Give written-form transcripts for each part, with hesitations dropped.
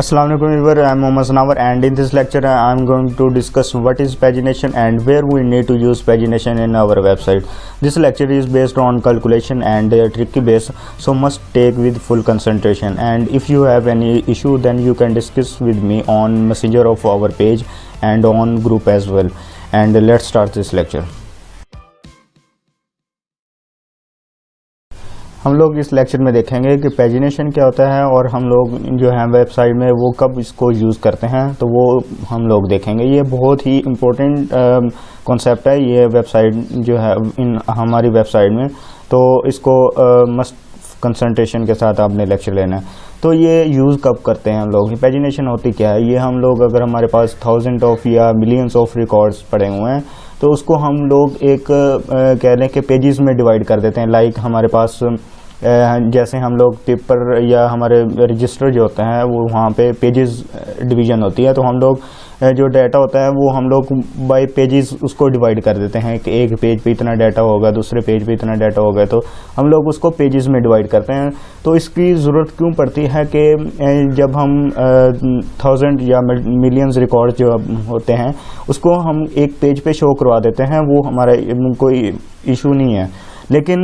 Assalamu alaikum everyone, I am Mohammad Sanawar and in this lecture I am going to discuss what is pagination and where we need to use pagination in our website. This lecture is based on calculation and tricky base, so must take with full concentration, and if you have any issue then you can discuss with me on messenger of our page and on group as well. And let's start this lecture. हम लोग इस lecture में देखेंगे कि pagination क्या होता है और हम लोग जो है वेबसाइट में वो कब इसको यूज़ करते हैं, तो वो हम लोग देखेंगे। ये बहुत ही इम्पोर्टेंट कॉन्सेप्ट है ये वेबसाइट जो है इन हमारी वेबसाइट में, तो इसको मस्ट कंसंट्रेशन के साथ आपने लेक्चर लेना है। तो ये यूज़ कब करते हैं हम लोग, पैजिनेशन होती क्या है, ये हम लोग अगर हमारे पास थाउजेंड ऑफ या मिलियंस ऑफ रिकॉर्ड्स पड़े हुए हैं तो उसको हम लोग एक कह लें कि पेजेस में डिवाइड कर देते हैं। लाइक हमारे पास जैसे हम लोग पेपर या हमारे रजिस्टर जो होते हैं वो वहाँ पे पेजेस डिवीज़न होती है, तो हम लोग जो डाटा होता है वो हम लोग बाय पेजेस उसको डिवाइड कर देते हैं कि एक पेज पे इतना डाटा होगा, दूसरे पेज पे इतना डाटा होगा, तो हम लोग उसको पेजेस में डिवाइड करते हैं। तो इसकी ज़रूरत क्यों पड़ती है कि जब हम थाउजेंड या मिलियंस रिकॉर्ड जो होते हैं उसको हम एक पेज पे शो करवा देते हैं, वो हमारा कोई इशू नहीं है, लेकिन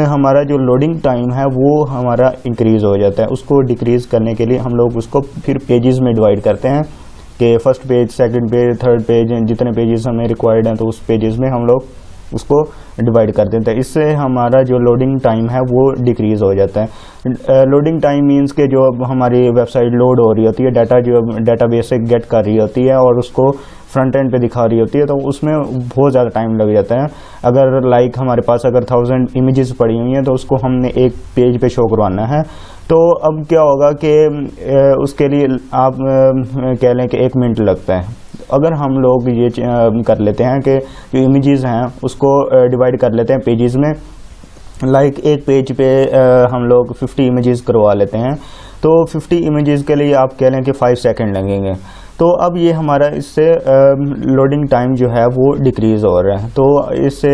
हमारा जो लोडिंग टाइम है वो हमारा इंक्रीज़ हो जाता है। उसको डिक्रीज़ करने के लिए हम लोग उसको फिर पेजेस में डिवाइड करते हैं कि first page, second page, third page, जितने पेजेस हमें रिक्वायर्ड हैं तो उस पेजेस में हम लोग उसको डिवाइड कर देते हैं। इससे हमारा जो लोडिंग टाइम है वो डिक्रीज़ हो जाता है। लोडिंग टाइम मींस के जो हमारी वेबसाइट लोड हो रही होती है, डाटा जो डेटाबेस से गेट कर रही होती है और उसको फ्रंट एंड पे दिखा रही होती है, तो उसमें बहुत ज़्यादा टाइम लग जाता है। अगर लाइक हमारे पास अगर 1000 इमेजेस पड़ी हुई हैं तो उसको हमने एक पेज पे शो करवाना है, तो अब क्या होगा कि उसके लिए आप कह लें कि 1 मिनट लगता है। अगर हम लोग ये कर लेते हैं कि जो इमेजेस हैं उसको डिवाइड कर लेते हैं पेजेस में, लाइक एक पेज पे हम लोग 50 इमेजेस करवा लेते हैं, तो 50 इमेजेस के लिए आप कह लें कि 5 सेकंड लगेंगे। तो अब ये हमारा इससे लोडिंग टाइम जो है वो डिक्रीज़ हो रहा है, तो इससे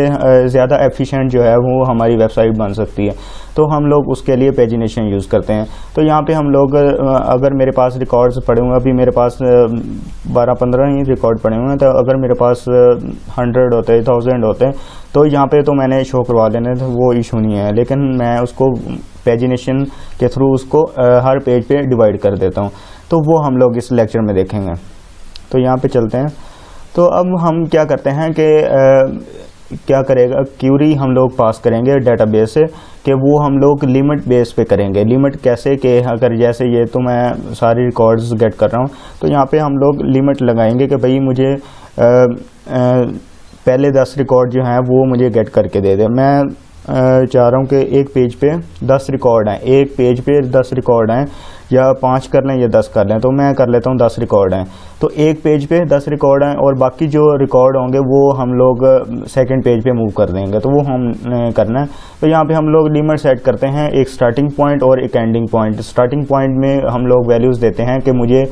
ज़्यादा एफिशिएंट जो है वो हमारी वेबसाइट बन सकती है, तो हम लोग उसके लिए पैजिनेशन यूज़ करते हैं। तो यहाँ पे हम लोग अगर मेरे पास रिकॉर्ड्स पड़े हुए हैं, अभी मेरे पास 12-15 ही रिकॉर्ड पड़े हुए हैं, तो अगर मेरे पास 100 होते हैं, 1000 होते हैं, तो यहाँ पे तो मैंने शो करवा देने, तो वो इशू नहीं है, लेकिन मैं उसको पैजिनेशन के थ्रू उसको हर पेज पे डिवाइड कर देता हूँ। तो वो हम लोग इस लेक्चर में देखेंगे। तो यहाँ पे चलते हैं। तो अब हम क्या करते हैं कि क्या करेगा, क्यूरी हम लोग पास करेंगे डेटाबेस से कि वो हम लोग लिमिट बेस पे करेंगे। लिमिट कैसे कि अगर जैसे ये तो मैं सारी रिकॉर्ड्स गेट कर रहा हूँ, तो यहाँ पे हम लोग लिमिट लगाएंगे कि भाई मुझे पहले 10 रिकॉर्ड जो हैं वो मुझे गेट करके दे दे। मैं चाह रहा हूँ कि एक पेज पे 10 रिकॉर्ड हैं, एक पेज पे 10 रिकॉर्ड हैं, या 5 कर लें या 10 कर लें, तो मैं कर लेता हूँ 10 रिकॉर्ड हैं। तो एक पेज पे 10 रिकॉर्ड हैं और बाकी जो रिकॉर्ड होंगे वो हम लोग सेकंड पेज पे मूव कर देंगे, तो वो हम करना है। तो यहाँ पे हम लोग लिमिट सेट करते हैं, एक स्टार्टिंग पॉइंट और एक एंडिंग पॉइंट। स्टार्टिंग पॉइंट में हम लोग वैल्यूज़ देते हैं कि मुझे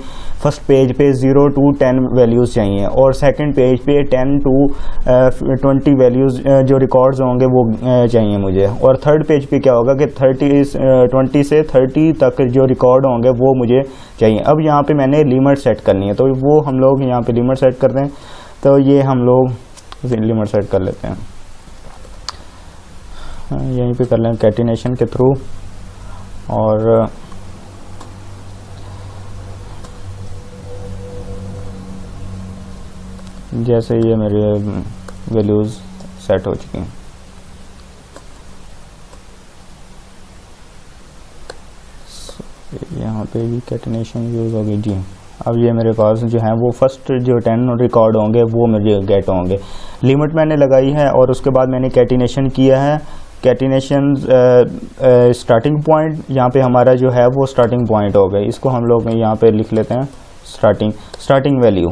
फर्स्ट पेज पे 0 to 10 वैल्यूज़ चाहिए और सेकंड पेज पे 10 to 20 वैल्यूज़ जो रिकॉर्ड्स होंगे वो चाहिए मुझे, और थर्ड पेज पे क्या होगा कि 20 से 30 तक जो रिकॉर्ड होंगे वो मुझे चाहिए। अब यहाँ पे मैंने लिमिट सेट करनी है, तो वो हम लोग यहाँ पे लिमिट सेट करते हैं। तो ये हम लोग लिमिट सेट कर लेते हैं, यहीं पे कर लें कैटिनेशन के थ्रू, और जैसे ये मेरे वैल्यूज़ सेट हो चुकी हैं। यहाँ पे भी कैटिनेशन यूज़ होगी जी। अब ये मेरे पास जो है वो फर्स्ट जो 10 रिकॉर्ड होंगे वो मुझे गेट होंगे। लिमिट मैंने लगाई है और उसके बाद मैंने कैटिनेशन किया है। कैटिनेशन स्टार्टिंग पॉइंट यहाँ पे हमारा जो है वो स्टार्टिंग पॉइंट हो गए, इसको हम लोग यहाँ पे लिख लेते हैं स्टार्टिंग वैल्यू।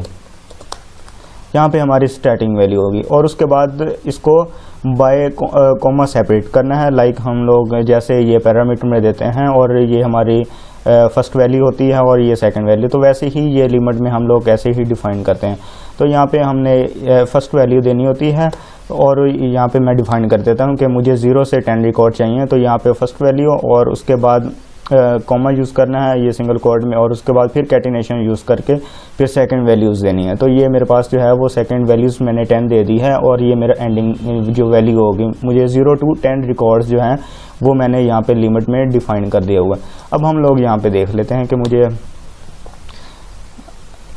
यहाँ पे हमारी स्टार्टिंग वैल्यू होगी और उसके बाद इसको बाय कॉमा सेपरेट करना है। लाइक हम लोग जैसे ये पैरामीटर में देते हैं और ये हमारी फर्स्ट वैल्यू होती है और ये सेकंड वैल्यू, तो वैसे ही ये लिमिट में हम लोग ऐसे ही डिफाइन करते हैं। तो यहाँ पे हमने फर्स्ट वैल्यू देनी होती है और यहाँ पे मैं डिफाइन कर देता हूँ कि मुझे 0 से 10 रिकॉर्ड चाहिए, तो यहाँ पे फर्स्ट वैल्यू और उसके बाद कॉमा यूज़ करना है ये सिंगल कोड में, और उसके बाद फिर कैटिनेशन यूज़ करके फिर सेकंड वैल्यूज़ देनी है। तो ये मेरे पास जो है वो सेकंड वैल्यूज़ मैंने 10 दे दी है, और ये मेरा एंडिंग जो वैल्यू होगी, मुझे 0 to 10 रिकॉर्ड्स जो हैं वो मैंने यहाँ पे लिमिट में डिफाइन कर दिया हुआ है। अब हम लोग यहाँ पे देख लेते हैं कि मुझे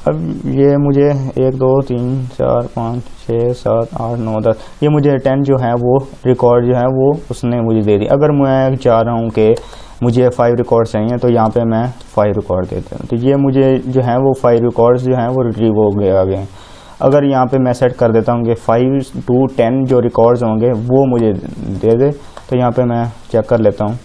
अब ये मुझे 1 2 3 4 5 6 7 8 9 10 ये मुझे 10 जो है वो रिकॉर्ड जो है वो उसने मुझे दे दी। अगर मैं चाह रहा हूँ कि मुझे 5 रिकॉर्ड चाहिए तो यहाँ पे मैं 5 रिकॉर्ड देता हूँ, तो ये मुझे जो है वो 5 रिकॉर्ड्स जो हैं वो रिट्रीव हो गए आ गए। अगर यहाँ पे मैं सेट कर देता हूँ कि 5 to 10 जो रिकॉर्ड्स होंगे वो मुझे दे दे, तो यहाँ पे मैं चेक कर लेता हूँ।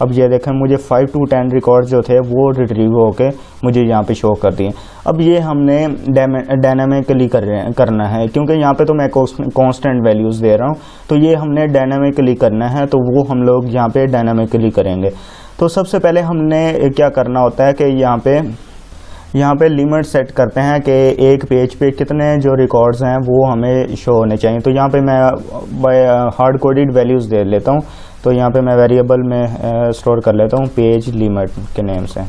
अब ये देखें मुझे 5 to 10 रिकॉर्ड जो थे वो रिट्रीव होके मुझे यहाँ पे शो कर दिए। अब ये हमने डायनामिकली करना है, क्योंकि यहाँ पे तो मैं कांस्टेंट वैल्यूज़ दे रहा हूँ, तो ये हमने डायनामिकली करना है, तो वो हम लोग यहाँ पे डायनामिकली करेंगे। तो सबसे पहले हमने क्या करना होता है कि यहाँ पे लिमिट सेट करते हैं कि एक पेज पे कितने जो रिकॉर्ड्स हैं वो हमें शो होने चाहिए। तो यहाँ पे मैं हार्ड कोडेड वैल्यूज़ दे लेता हूँ, तो यहाँ पे मैं वेरिएबल में स्टोर कर लेता हूँ पेज लिमिट के नेम से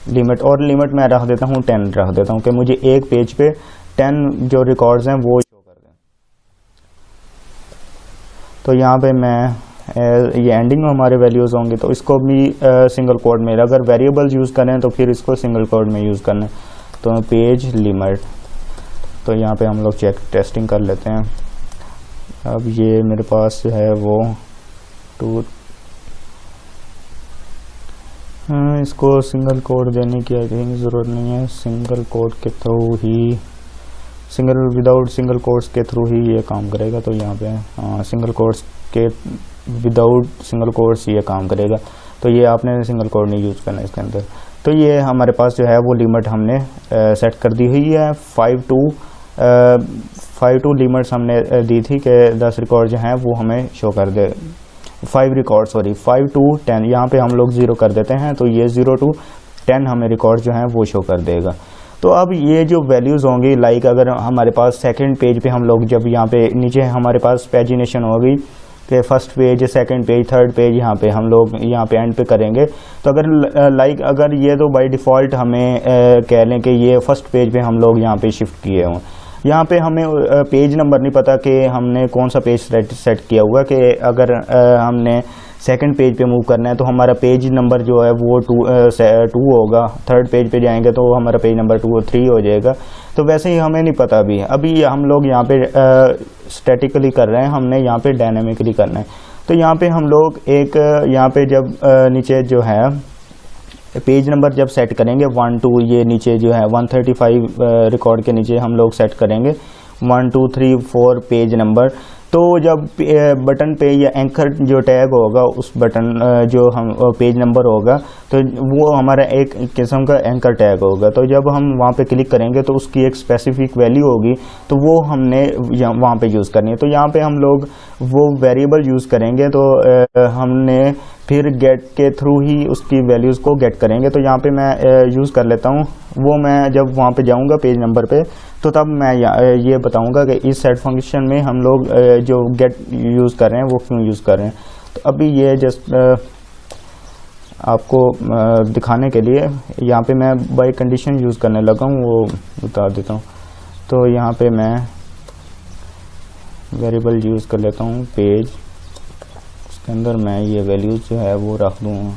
लिमिट, और लिमिट मैं रख देता हूँ 10 रख देता हूँ कि मुझे एक पेज पे 10 जो रिकॉर्ड्स हैं वो शो कर दें। तो यहाँ पे मैं ये एंडिंग में हमारे वैल्यूज़ होंगे, तो इसको भी सिंगल कोड में, अगर वेरिएबल्स यूज़ करें तो फिर इसको सिंगल कोड में यूज़ करना है। तो पेज लिमिट, तो यहाँ पे हम लोग टेस्टिंग कर लेते हैं। अब ये मेरे पास जो है वो इसको सिंगल कोड देने की आई थिंक ज़रूरत नहीं है, सिंगल कोड के थ्रू ही विदाउट सिंगल कोड्स के थ्रू ही ये काम करेगा। तो यहाँ पे सिंगल कोड्स के विदाउट सिंगल कोड्स ये काम करेगा, तो ये आपने सिंगल कोड नहीं यूज़ करना इसके अंदर। तो ये हमारे पास जो है वो लिमिट हमने सेट कर दी हुई है। 5 to लिमिट्स हमने दी थी कि 10 रिकॉर्ड जो हैं वो हमें शो कर दे, 5 to 10 यहाँ पे हम लोग 0 कर देते हैं, तो ये 0 to 10 हमें रिकॉर्ड जो हैं वो शो कर देगा। तो अब ये जो वैल्यूज़ होंगी, लाइक अगर हमारे पास सेकंड पेज पे हम लोग जब यहाँ पे नीचे हमारे पास पेजिनेशन होगी कि first page, second page, third page, यहाँ पे हम लोग यहाँ पे एंड पे करेंगे, तो अगर अगर ये तो बाय डिफ़ॉल्ट हमें कह लें कि ये फर्स्ट पेज पे हम लोग यहाँ पे शिफ्ट किए हों, यहाँ पे हमें पेज नंबर नहीं पता कि हमने कौन सा पेज सेट किया हुआ, कि अगर हमने सेकंड पेज पे मूव करना है तो हमारा पेज नंबर जो है वो 2 होगा, थर्ड पेज पे जाएंगे तो हमारा पेज नंबर 2 और 3 हो जाएगा। तो वैसे ही हमें नहीं पता अभी हम लोग यहाँ पे स्टैटिकली कर रहे हैं, हमने यहाँ पे डायनामिकली करना है। तो यहाँ पे हम लोग एक यहाँ पे जब नीचे जो है पेज नंबर जब सेट करेंगे 1 2, ये नीचे जो है 135 रिकॉर्ड के नीचे हम लोग सेट करेंगे 1 2 3 4 पेज नंबर। तो जब बटन पे या एंकर जो टैग होगा उस बटन जो हम पेज नंबर होगा तो वो हमारा एक किस्म का एंकर टैग होगा। तो जब हम वहाँ पे क्लिक करेंगे तो उसकी एक स्पेसिफिक वैल्यू होगी, तो वो हमने वहाँ पे यूज़ करनी है। तो यहाँ पे हम लोग वो वेरिएबल यूज़ करेंगे, तो हमने फिर गेट के थ्रू ही उसकी वैल्यूज़ को गेट करेंगे। तो यहाँ पे मैं यूज़ कर लेता हूँ, वो मैं जब वहाँ पे जाऊँगा पेज नंबर पे तो तब मैं ये बताऊँगा कि इस सेट फंक्शन में हम लोग जो गेट यूज़ कर रहे हैं वो क्यों यूज़ कर रहे हैं। तो अभी ये जस्ट आपको दिखाने के लिए यहाँ पे मैं बाय कंडीशन यूज़ करने लगा हूँ, वो बता देता हूँ। तो यहाँ पे मैं वेरिएबल यूज़ कर लेता हूँ पेज, उसके अंदर मैं ये वैल्यूज़ जो है वो रख दूँगा।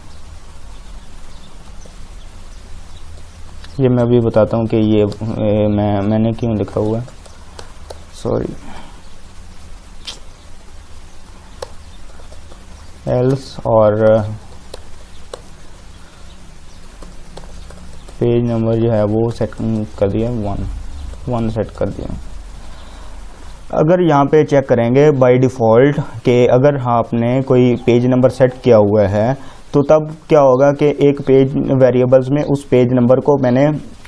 ये मैं अभी बताता हूँ कि ये मैंने क्यों लिखा हुआ है, सॉरी। एल्स और पेज नंबर जो है वो सेट कर दिया, 1 सेट कर दिया। अगर यहाँ पे चेक करेंगे बाय डिफ़ॉल्ट कि अगर आपने कोई पेज नंबर सेट किया हुआ है तो तब क्या होगा कि एक पेज वेरिएबल्स में उस पेज नंबर को मैंने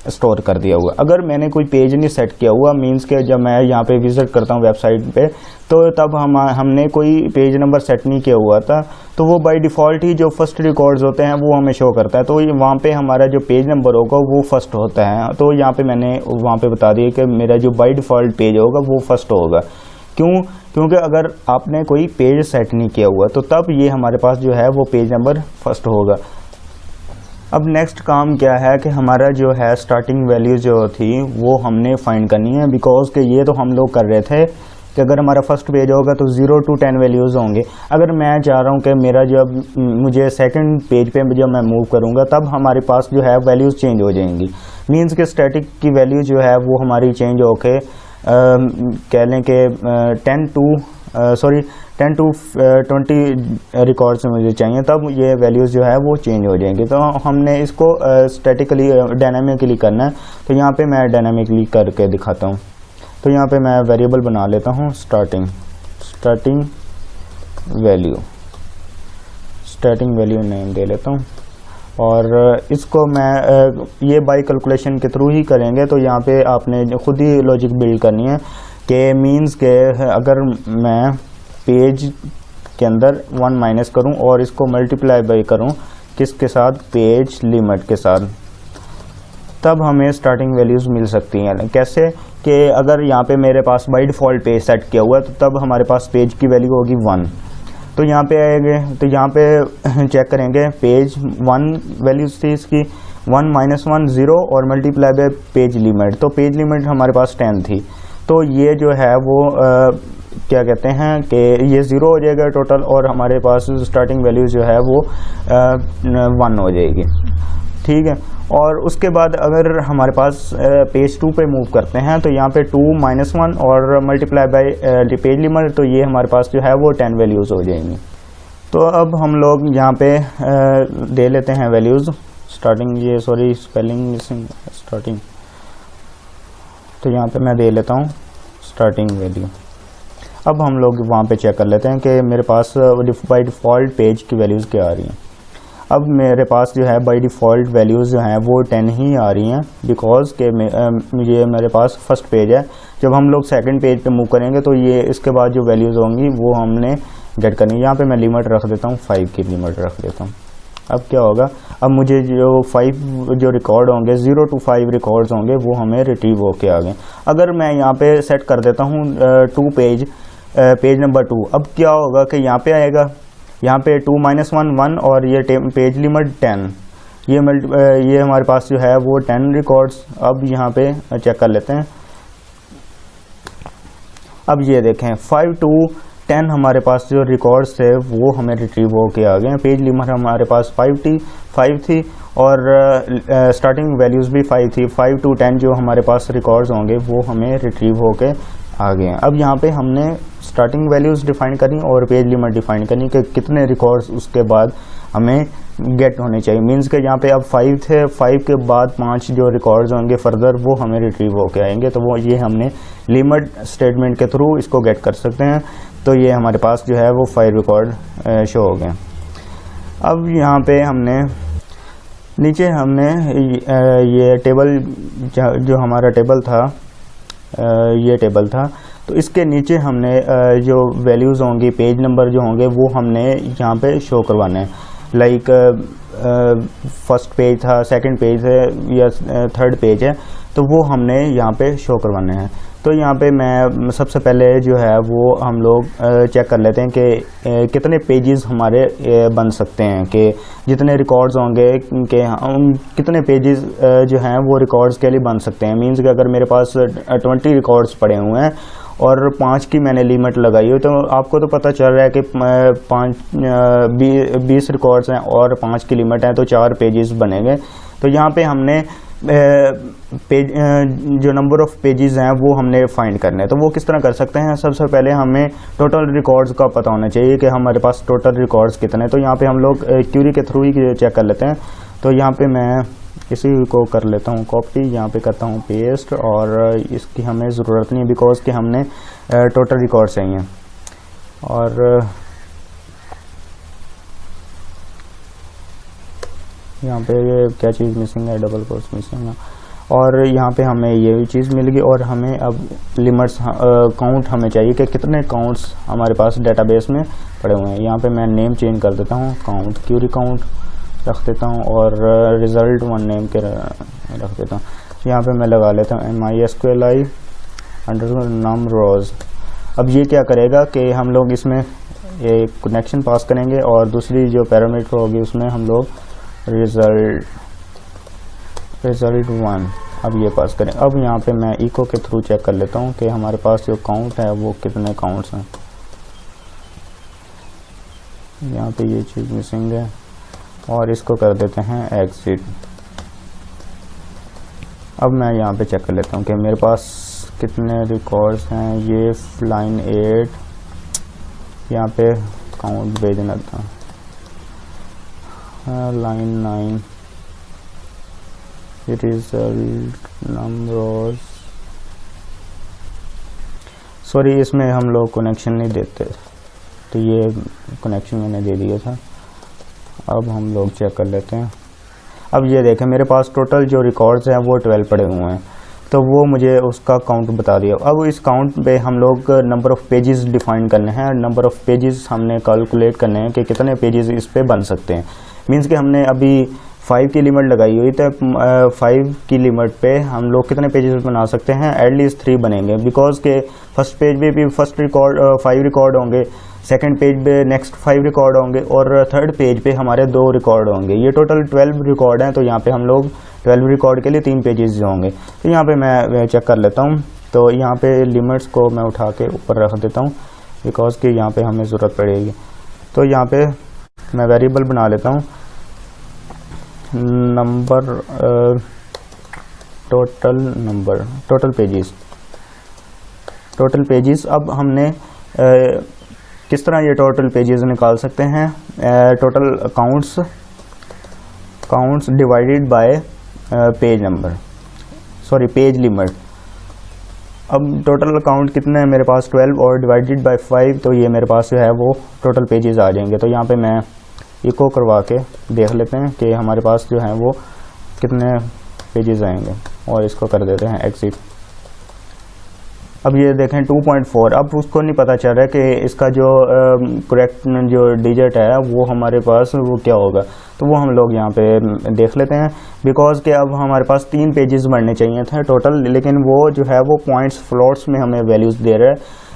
स्टोर कर दिया हुआ। अगर मैंने कोई पेज नहीं सेट किया हुआ, मींस के जब मैं यहाँ पे विजिट करता हूँ वेबसाइट पे, तो तब हमने कोई पेज नंबर सेट नहीं किया हुआ था, तो वो बाय डिफ़ॉल्ट ही जो फर्स्ट रिकॉर्ड्स होते हैं वो हमें शो करता है। तो वहाँ पे हमारा जो पेज नंबर होगा वो फर्स्ट होता है। तो यहाँ पे मैंने वहाँ पे बता दिया कि मेरा जो बाय डिफ़ॉल्ट पेज होगा वो फर्स्ट होगा। क्यों क्योंकि अगर आपने कोई पेज सेट नहीं किया हुआ तो तब ये हमारे पास जो है वो पेज नंबर फर्स्ट होगा। अब नेक्स्ट काम क्या है कि हमारा जो है स्टार्टिंग वैल्यू जो थी वो हमने फाइंड करनी है, बिकॉज कि ये तो हम लोग कर रहे थे कि अगर हमारा फर्स्ट पेज होगा तो 0 to 10 वैल्यूज़ होंगे। अगर मैं चाह रहा हूँ कि मेरा जब मुझे सेकंड पेज पे जब मैं मूव करूँगा तब हमारे पास जो है वैल्यूज़ चेंज हो जाएंगी। मींस के स्टैटिक की वैल्यू जो है वो हमारी चेंज होके कह लें कि 10 to 20 रिकॉर्ड्स मुझे चाहिए, तब ये वैल्यूज़ जो है वो चेंज हो जाएंगी। तो हमने इसको स्टैटिकली डायनामिकली करना है। तो यहाँ पे मैं डायनामिकली करके दिखाता हूँ। तो यहाँ पे मैं वेरिएबल बना लेता हूँ स्टार्टिंग वैल्यू नेम दे लेता हूँ, और इसको मैं ये बाय कैलकुलेशन के थ्रू ही करेंगे। तो यहाँ पे आपने खुद ही लॉजिक बिल्ड करनी है कि मींस के अगर मैं पेज के अंदर 1 माइनस करूँ और इसको मल्टीप्लाई बाय करूँ किसके साथ, पेज लिमिट के साथ, तब हमें स्टार्टिंग वैल्यूज़ मिल सकती हैं। कैसे कि अगर यहाँ पे मेरे पास बाय डिफ़ॉल्ट पेज सेट किया हुआ है तो तब हमारे पास पेज की वैल्यू होगी 1। तो यहाँ पे आएंगे तो यहाँ पे चेक करेंगे पेज 1 वैल्यूज़ थी इसकी 1 - 1 0 और मल्टीप्लाई बाय पेज लिमिट। तो पेज लिमिट हमारे पास 10 थी। तो ये जो है वो क्या कहते हैं कि ये 0 हो जाएगा टोटल, और हमारे पास स्टार्टिंग वैल्यू जो है वो 1 हो जाएगी। ठीक है। और उसके बाद अगर हमारे पास पेज 2 पे मूव करते हैं तो यहाँ पे 2 - 1 और मल्टीप्लाई बाय पेज लिमिट, तो ये हमारे पास जो है वो 10 वैल्यूज़ हो जाएंगी। तो अब हम लोग यहाँ पे दे लेते हैं वैल्यूज़ स्टार्टिंग, ये सॉरी स्पेलिंग मिसिंग स्टार्टिंग। तो यहाँ पे मैं दे लेता हूँ स्टार्टिंग वैल्यू। अब हम लोग वहाँ पे चेक कर लेते हैं कि मेरे पास बाय डिफ़ॉल्ट पेज की वैल्यूज़ क्या आ रही हैं। अब मेरे पास जो है बाय डिफ़ॉल्ट वैल्यूज़ जो हैं वो 10 ही आ रही हैं, बिकॉज के ये मेरे पास फर्स्ट पेज है। जब हम लोग सेकंड पेज पे मूव करेंगे तो ये इसके बाद जो वैल्यूज़ होंगी वो हमने गेट करनी है। यहाँ पे मैं लिमिट रख देता हूँ, 5 की लिमिट रख देता हूँ। अब क्या होगा, अब मुझे जो 5 जो रिकॉर्ड होंगे 0 to 5 रिकॉर्ड्स होंगे वो हमें रिट्रीव होके आ गए। अगर मैं यहाँ पे सेट कर देता हूँ 2 पेज नंबर 2, अब क्या होगा कि यहाँ पे आएगा, यहाँ पे 2 - 1 1 और ये पेज लिमिट 10, ये हमारे पास जो है वो 10 रिकॉर्ड्स। अब यहाँ पे चेक कर लेते हैं। अब ये देखें 5 to 10 हमारे पास जो रिकॉर्ड्स थे वो हमें रिट्रीव होके आ गए। पेज लिमिट हमारे पास 5 थी और स्टार्टिंग वैल्यूज़ भी 5 थी। 5 to 10 जो हमारे पास रिकॉर्ड्स होंगे वो हमें रिट्रीव होके आ गए हैं। अब यहाँ पे हमने स्टार्टिंग वैल्यूज़ डिफाइन करनी और पेज लिमिट डिफाइन करनी कि कितने रिकॉर्ड्स उसके बाद हमें गेट होने चाहिए। मींस के यहाँ पे अब 5 थे, 5 के बाद 5 जो रिकॉर्ड्स होंगे फर्दर वो हमें रिट्रीव होके आएंगे। तो वो ये हमने लिमिट स्टेटमेंट के थ्रू इसको गेट कर सकते हैं। तो ये हमारे पास जो है वो 5 रिकॉर्ड शो हो गए। अब यहाँ पे हमने नीचे हमने ये टेबल जो हमारा टेबल था, ये टेबल था, तो इसके नीचे हमने जो वैल्यूज़ होंगी पेज नंबर जो होंगे वो हमने यहाँ पे शो करवाने हैं। लाइक फर्स्ट पेज था, सेकंड पेज है या थर्ड पेज है, तो वो हमने यहाँ पे शो करवाने हैं। तो यहाँ पे मैं सबसे पहले जो है वो हम लोग चेक कर लेते हैं कि कितने पेजेस हमारे बन सकते हैं, कि जितने रिकॉर्ड्स होंगे कि हम कितने पेजेस जो हैं वो रिकॉर्ड्स के लिए बन सकते हैं। मींस कि अगर मेरे पास 20 रिकॉर्ड्स पड़े हुए हैं और 5 की मैंने लिमिट लगाई हो, तो आपको तो पता चल रहा है कि 20 रिकॉर्ड्स हैं और 5 की लिमिट है तो 4 पेजेस बनेंगे। तो यहाँ पे हमने जो नंबर ऑफ़ पेजेस हैं वो हमने फाइंड करने हैं। तो वो किस तरह कर सकते हैं, सबसे पहले हमें टोटल रिकॉर्ड्स का पता होना चाहिए कि हमारे पास टोटल रिकॉर्ड्स कितने हैं। तो यहाँ पे हम लोग क्यूरी के थ्रू ही चेक कर लेते हैं। तो यहाँ पे मैं इसी को कर लेता हूँ कॉपी, यहाँ पे करता हूँ पेस्ट, और इसकी हमें ज़रूरत नहीं है बिकॉज कि हमने टोटल रिकॉर्ड चाहिए। और यहाँ पे ये क्या चीज़ मिसिंग है, डबल कोट्स मिसिंग है, और यहाँ पे हमें ये भी चीज़ मिल गई। और हमें अब लिमिट्स काउंट हमें चाहिए कि कितने काउंट्स हमारे पास डेटाबेस में पड़े हुए हैं। यहाँ पे मैं नेम चेंज कर देता हूँ, काउंट क्यूरी काउंट रख देता हूँ, और रिज़ल्ट 1 नेम के रख देता हूँ। यहाँ पे मैं लगा लेता हूँ MySQLi _ num rows। अब ये क्या करेगा कि हम लोग इसमें एक कनेक्शन पास करेंगे और दूसरी जो पैरामीटर होगी उसमें हम लोग रिजल्ट 1 अब ये पास करें। अब यहाँ पे मैं इको के थ्रू चेक कर लेता हूँ कि हमारे पास जो काउंट है वो कितने काउंट्स हैं। यहाँ पे ये चीज़ मिसिंग है और इसको कर देते हैं एग्जिट। अब मैं यहाँ पे चेक कर लेता हूँ कि मेरे पास कितने रिकॉर्ड्स हैं। ये लाइन 8 यहाँ पे काउंट भेजना था, लाइन 9 रिजल्ट नंबर। सॉरी, इसमें हम लोग कनेक्शन नहीं देते तो ये कनेक्शन मैंने दे दिया था। अब हम लोग चेक कर लेते हैं। अब ये देखें मेरे पास टोटल जो रिकॉर्ड्स हैं वो 12 पड़े हुए हैं, तो वो मुझे उसका काउंट बता दिया। अब इस काउंट पे हम लोग नंबर ऑफ़ पेजेस डिफाइन करने हैं। नंबर ऑफ़ पेजेस हमने कैलकुलेट करने हैं कि कितने पेजेस इस पे बन सकते हैं। मींस कि हमने अभी 5 की लिमिट लगाई हुई, तो 5 की लिमिट पे हम लोग कितने पेजेस बना सकते हैं? एटलीस्ट 3 बनेंगे, बिकॉज के फर्स्ट पेज पे भी फर्स्ट रिकॉर्ड 5 रिकॉर्ड होंगे, सेकंड पेज पे नेक्स्ट 5 रिकॉर्ड होंगे और थर्ड पेज पे हमारे 2 रिकॉर्ड होंगे। ये टोटल 12 रिकॉर्ड हैं, तो यहाँ पे हम लोग 12 रिकॉर्ड के लिए 3 पेजेस होंगे। तो यहाँ पे मैं चेक कर लेता हूँ। तो यहाँ पे लिमिट्स को मैं उठा के ऊपर रख देता हूँ, बिकॉज कि यहाँ पे हमें ज़रूरत पड़ेगी। तो यहाँ पे मैं वेरिएबल बना लेता हूँ नंबर, टोटल पेजेस। अब हमने किस तरह ये टोटल पेजेस निकाल सकते हैं? Total counts divided by page number, sorry page limit. अब टोटल काउंट कितने हैं मेरे पास? 12 और डिवाइडेड बाय 5, तो ये मेरे पास जो है वो टोटल पेजेस आ जाएंगे। तो यहाँ पे मैं इको करवा के देख लेते हैं कि हमारे पास जो है वो कितने पेजेस आएंगे और इसको कर देते हैं एग्जिट। अब ये देखें 2.4। अब उसको नहीं पता चल रहा है कि इसका जो करेक्ट जो डिजिट है वो हमारे पास वो क्या होगा, तो वो हम लोग यहाँ पे देख लेते हैं। बिकॉज के अब हमारे पास 3 पेजेस बनने चाहिए थे टोटल, लेकिन वो जो है वो पॉइंट्स फ्लोट्स में हमें वैल्यूज़ दे रहा है।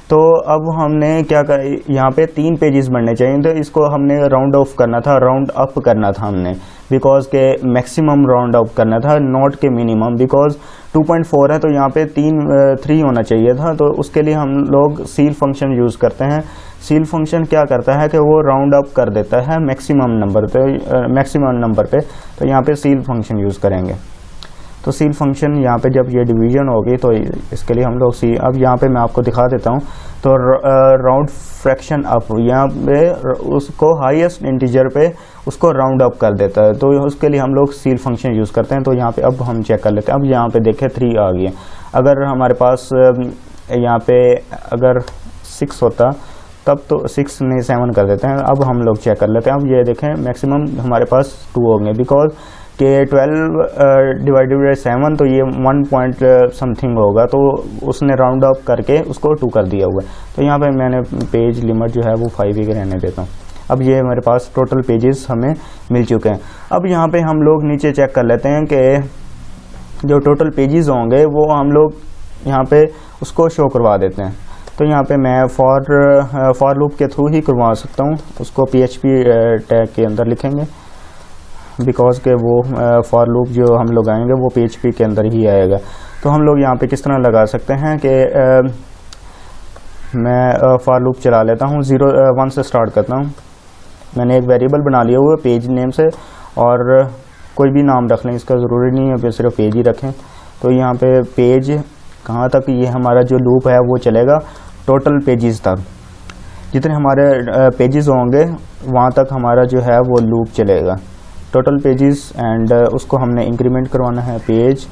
तो अब हमने क्या कर, यहाँ पे 3 पेजेस बनने चाहिए, तो इसको हमने राउंड ऑफ करना था, राउंड अप करना था हमने, बिकॉज के मैक्सिमम राउंड अप करना था, नॉट के मिनिमम। बिकॉज 2.4 है तो यहाँ पे 3 होना चाहिए था, तो उसके लिए हम लोग सील फंक्शन यूज़ करते हैं। सील फंक्शन क्या करता है कि वो राउंड अप कर देता है मैक्सिमम नंबर पे, तो यहाँ पे सील फंक्शन यूज़ करेंगे। तो सील फंक्शन यहाँ पे जब ये डिवीजन होगी तो इसके लिए हम लोग अब यहाँ पे मैं आपको दिखा देता हूँ। तो राउंड फ्रैक्शन अप, यहाँ पे उसको हाईएस्ट इंटीजर पे उसको राउंड अप कर देता है, तो उसके लिए हम लोग सील फंक्शन यूज़ करते हैं। तो यहाँ पे अब हम चेक कर लेते हैं। अब यहाँ पे देखें 3 आ गई है। अगर हमारे पास यहाँ पे अगर 6 होता तब तो 6 नहीं 7 कर देते हैं। अब हम लोग चेक कर लेते हैं। अब ये देखें मैक्सिमम हमारे पास 2 होंगे, बिकॉज के 12 डिवाइडेड बाई 7 तो ये 1 पॉइंट समथिंग होगा, तो उसने राउंड अप करके उसको 2 कर दिया हुआ है। तो यहाँ पे मैंने पेज लिमिट जो है वो 5 ही रहने देता हूँ। अब ये हमारे पास टोटल पेजेस हमें मिल चुके हैं। अब यहाँ पे हम लोग नीचे चेक कर लेते हैं कि जो टोटल पेजेस होंगे वो हम लोग यहाँ पे उसको शो करवा देते हैं। तो यहाँ पे मैं फॉर लूप के थ्रू ही करवा सकता हूँ, उसको PHP टैग के अंदर लिखेंगे, बिकॉज के वो फॉर लूप जो हम लोग आएंगे वो PHP के अंदर ही आएगा। तो हम लोग यहाँ पे किस तरह लगा सकते हैं कि मैं फॉर लूप चला लेता हूँ, 1 से स्टार्ट करता हूँ। मैंने एक वेरिएबल बना लिया हुआ है पेज नेम से, और कोई भी नाम रख लें, इसका ज़रूरी नहीं है फिर सिर्फ पेज ही रखें। तो यहाँ पे पेज कहाँ तक ये हमारा जो लूप है वो चलेगा, टोटल पेजेस तक। जितने हमारे पेजेस होंगे वहाँ तक हमारा जो है वो लूप चलेगा, टोटल पेजेस। एंड उसको हमने इंक्रीमेंट करवाना है पेज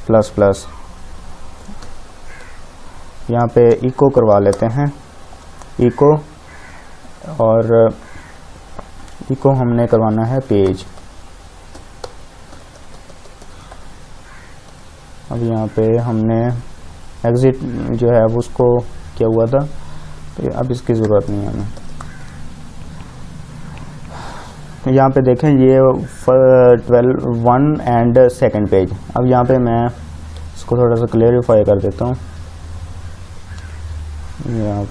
प्लस प्लस। यहाँ पे इको करवा लेते हैं, इको, और इको हमने करवाना है पेज। अब यहाँ पे हमने एग्जिट जो है वो उसको क्या हुआ था, तो अब इसकी ज़रूरत नहीं है हमें। यहाँ पे देखें ये 1 एंड सेकंड पेज। अब यहाँ पे मैं इसको थोड़ा सा क्लेरिफाई कर देता हूँ। यहाँ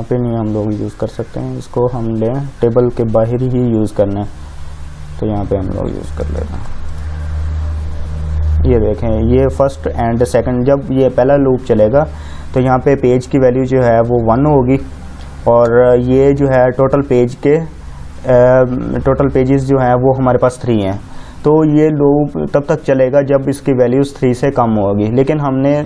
पे नहीं हम लोग यूज़ कर सकते हैं, इसको हम लें टेबल के बाहर ही यूज़ करना है, तो यहाँ पे हम लोग यूज़ कर लेते हैं। ये देखें, ये फर्स्ट एंड सेकंड, जब ये पहला लूप चलेगा तो यहाँ पे पेज की वैल्यू जो है वो 1 होगी, और ये जो है टोटल पेज के टोटल पेजेस जो हैं वो हमारे पास 3 हैं। तो ये लूप तब तक चलेगा जब इसकी वैल्यूज़ 3 से कम होगी, लेकिन हमने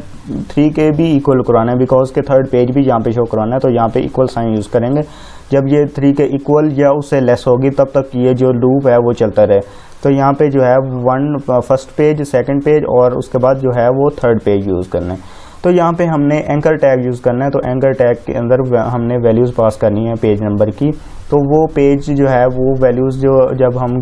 3 के भी इक्वल कराना है, बिकॉज के थर्ड पेज भी यहाँ पे शो कराना है, तो यहाँ पे इक्वल साइन यूज़ करेंगे। जब ये 3 के इक्वल या उससे लेस होगी तब तक ये जो लूप है वो चलता रहे। तो यहाँ पे जो है 1 फर्स्ट पेज, सेकंड पेज और उसके बाद जो है वो थर्ड पेज यूज़ करना है। तो यहाँ पे हमने एंकर टैग यूज़ करना है, तो एंकर टैग के अंदर हमने वैल्यूज़ पास करनी है पेज नंबर की। तो वो पेज जो है वो वैल्यूज़ जो जब हम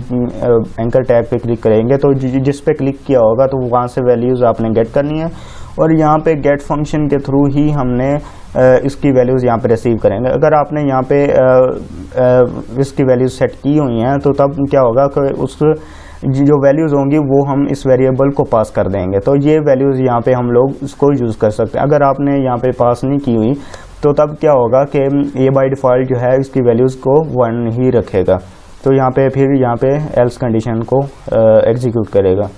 एंकर टैग पे क्लिक करेंगे तो जिस पे क्लिक किया होगा तो वहाँ से वैल्यूज़ आपने गेट करनी है, और यहाँ पे गेट फंक्शन के थ्रू ही हमने इसकी वैल्यूज़ यहाँ पे रिसीव करेंगे। अगर आपने यहाँ पे इसकी वैल्यूज़ सेट की हुई हैं तो तब क्या होगा कि उस जो वैल्यूज़ होंगी वो हम इस वेरिएबल को पास कर देंगे, तो ये वैल्यूज़ यहाँ पे हम लोग इसको यूज़ कर सकते हैं। अगर आपने यहाँ पे पास नहीं की हुई तो तब क्या होगा कि ये बाय डिफ़ॉल्ट जो है इसकी वैल्यूज़ को 1 ही रखेगा, तो यहाँ पे फिर यहाँ पे एल्स कंडीशन को एग्जीक्यूट करेगा।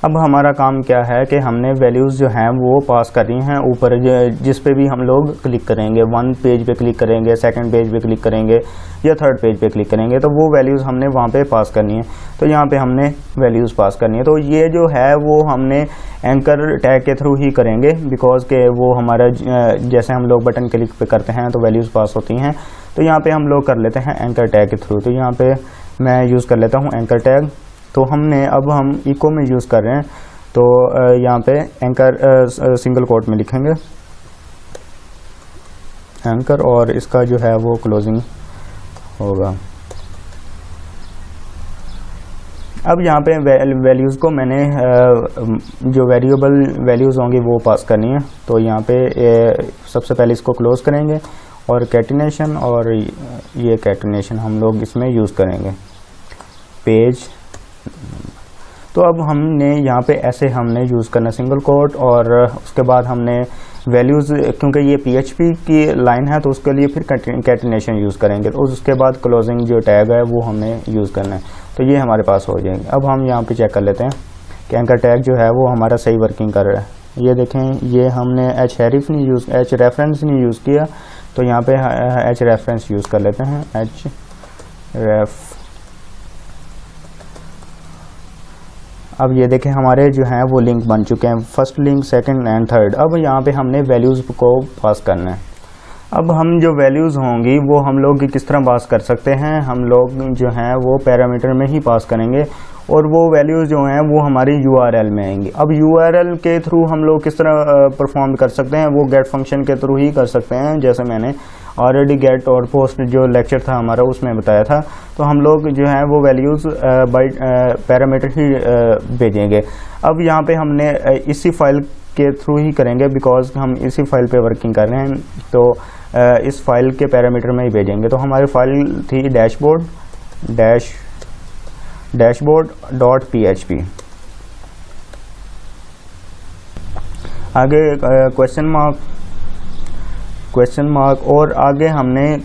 अब हमारा काम क्या है कि हमने वैल्यूज़ जो हैं वो पास करनी हैं ऊपर, जिस पे भी हम लोग क्लिक करेंगे, 1 पेज पे क्लिक करेंगे, सेकंड पेज पे क्लिक करेंगे या थर्ड पेज पे क्लिक करेंगे, तो वो वैल्यूज़ हमने वहाँ पे पास करनी है। तो यहाँ पे हमने वैल्यूज़ पास करनी है, तो ये जो है वो हमने एंकर टैग के थ्रू ही करेंगे, बिकॉज के वो हमारा जैसे हम लोग बटन क्लिक पे करते हैं तो वैल्यूज़ पास होती हैं। तो यहाँ पे हम लोग कर लेते हैं एंकर टैग के थ्रू। तो यहाँ पे मैं यूज़ कर लेता हूँ एंकर टैग। तो हमने अब हम इको में यूज़ कर रहे हैं, तो यहाँ पे एंकर सिंगल कोट में लिखेंगे एंकर, और इसका जो है वो क्लोजिंग होगा। अब यहाँ पे वैल्यूज़ को मैंने जो वेरिएबल वैल्यूज़ होंगी वो पास करनी है, तो यहाँ पे सबसे पहले इसको क्लोज करेंगे और कैटिनेशन, और ये कैटिनेशन हम लोग इसमें यूज़ करेंगे पेज। तो अब हमने यहाँ पे ऐसे हमने यूज़ करना सिंगल कोट, और उसके बाद हमने वैल्यूज़, क्योंकि ये PHP की लाइन है तो उसके लिए फिर कैटिनेशन यूज़ करेंगे, और उसके बाद क्लोजिंग जो टैग है वो हमें यूज़ करना है, तो ये हमारे पास हो जाएंगे। अब हम यहाँ पे चेक कर लेते हैं कि एंकर टैग जो है वो हमारा सही वर्किंग कर रहा है। ये देखें, ये हमने href नहीं यूज़, href नहीं यूज़ किया, तो यहाँ पे href यूज़ कर लेते हैं, href। अब ये देखें हमारे जो हैं वो लिंक बन चुके हैं, first link, second and third. अब यहाँ पे हमने वैल्यूज़ को पास करना है। अब हम जो वैल्यूज़ होंगी वो हम लोग किस तरह पास कर सकते हैं, हम लोग जो हैं वो पैरामीटर में ही पास करेंगे, और वो वैल्यूज़ जो हैं वो हमारी URL में आएंगी। अब URL के थ्रू हम लोग किस तरह परफॉर्म कर सकते हैं, वो गेट फंक्शन के थ्रू ही कर सकते हैं, जैसे मैंने ऑलरेडी गेट और पोस्ट जो लेक्चर था हमारा उसमें बताया था। तो हम लोग जो है वो वैल्यूज़ बाय पैरामीटर ही भेजेंगे। अब यहाँ पे हमने इसी फाइल के थ्रू ही करेंगे, बिकॉज हम इसी फाइल पे वर्किंग कर रहे हैं, तो इस फाइल के पैरामीटर में ही भेजेंगे। तो हमारी फाइल थी dashboard.php। आगे क्वेश्चन मार्क और आगे हमने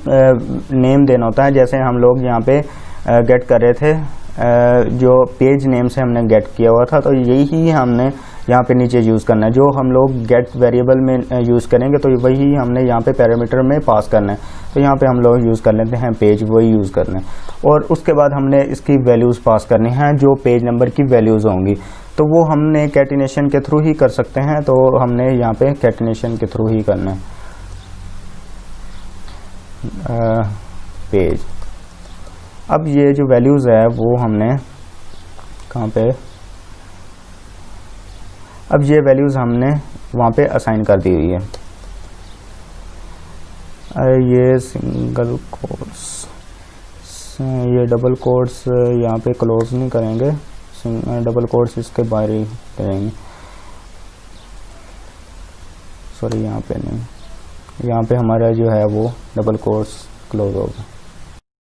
नेम देना होता है, जैसे हम लोग यहाँ पे गेट कर रहे थे, जो पेज नेम से हमने गेट किया हुआ था, तो यही हमने यहाँ पे नीचे यूज़ करना है। जो हम लोग गेट वेरिएबल में यूज़ करेंगे तो वही हमने यहाँ पे पैरामीटर में पास करना है। तो यहाँ पे हम लोग यूज़ कर लेते हैं पेज, वही यूज़ करना है, और उसके बाद हमने इसकी वैल्यूज़ पास करनी हैं, जो पेज नंबर की वैल्यूज़ होंगी, तो वो हमने कैटिनेशन के थ्रू ही कर सकते हैं। तो हमने यहाँ पे कैटिनेशन के थ्रू ही करना है पेज। अब ये जो वैल्यूज़ है वो हमने कहाँ पे, अब ये वैल्यूज़ हमने वहाँ पे असाइन कर दी हुई है। ये सिंगल कोट्स, ये डबल कोट्स यहाँ पे क्लोज नहीं करेंगे, डबल कोट्स इसके बाहर ही करेंगे, सॉरी यहाँ पे नहीं, यहाँ पे हमारा जो है वो डबल कोट्स क्लोज होगा।